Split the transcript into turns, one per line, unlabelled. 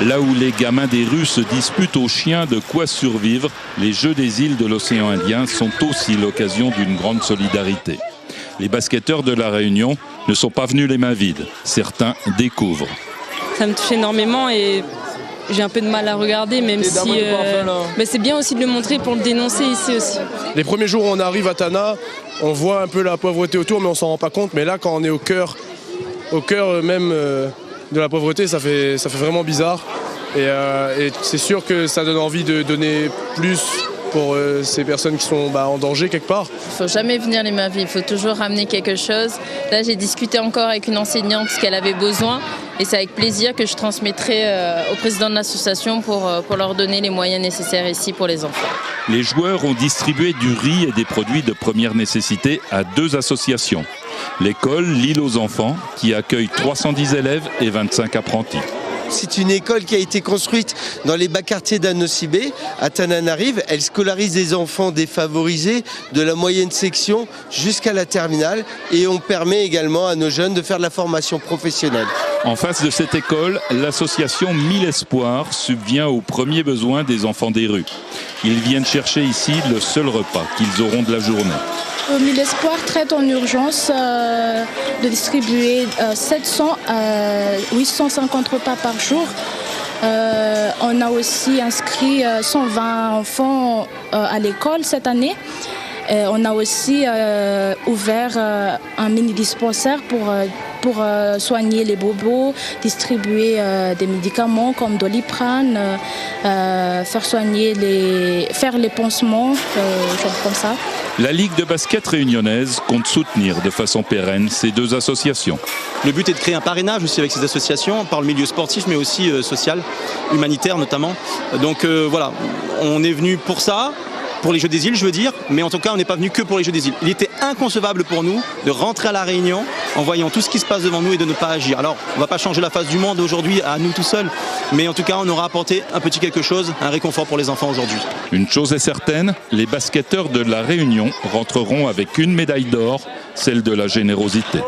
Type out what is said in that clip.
Là où les gamins des rues se disputent aux chiens de quoi survivre, les Jeux des îles de l'océan Indien sont aussi l'occasion d'une grande solidarité. Les basketteurs de La Réunion ne sont pas venus les mains vides. Certains découvrent.
Ça me touche énormément et j'ai un peu de mal à regarder, même si c'est bien aussi de le montrer pour le dénoncer ici aussi.
Les premiers jours où on arrive à Tana, on voit un peu la pauvreté autour, mais on s'en rend pas compte. Mais là, quand on est au cœur même de la pauvreté, ça fait vraiment bizarre. Et c'est sûr que ça donne envie de donner plus pour ces personnes qui sont en danger quelque part.
Il ne faut jamais venir les mains vides, il faut toujours ramener quelque chose. Là, j'ai discuté encore avec une enseignante ce qu'elle avait besoin et c'est avec plaisir que je transmettrai au président de l'association pour leur donner les moyens nécessaires ici pour les enfants.
Les joueurs ont distribué du riz et des produits de première nécessité à 2 associations. L'école L'Île aux enfants, qui accueille 310 élèves et 25 apprentis.
C'est une école qui a été construite dans les bas quartiers d'Anosibé, à Tananarive. Elle scolarise des enfants défavorisés de la moyenne section jusqu'à la terminale et on permet également à nos jeunes de faire de la formation professionnelle.
En face de cette école, l'association 1000 Espoirs subvient aux premiers besoins des enfants des rues. Ils viennent chercher ici le seul repas qu'ils auront de la journée.
1000 Espoirs traite en urgence de distribuer 850 repas par jour. On a aussi inscrit 120 enfants à l'école cette année. On a aussi ouvert un mini-dispensaire pour soigner les bobos, distribuer des médicaments comme Doliprane, faire les pansements, choses comme ça.
La Ligue de basket réunionnaise compte soutenir de façon pérenne ces 2 associations.
Le but est de créer un parrainage aussi avec ces associations, par le milieu sportif mais aussi social, humanitaire notamment. Donc voilà, on est venu pour ça. Pour les Jeux des îles, je veux dire, mais en tout cas, on n'est pas venu que pour les Jeux des îles. Il était inconcevable pour nous de rentrer à La Réunion en voyant tout ce qui se passe devant nous et de ne pas agir. Alors, on ne va pas changer la face du monde aujourd'hui à nous tout seuls, mais en tout cas, on aura apporté un petit quelque chose, un réconfort pour les enfants aujourd'hui.
Une chose est certaine, les basketteurs de La Réunion rentreront avec une médaille d'or, celle de la générosité.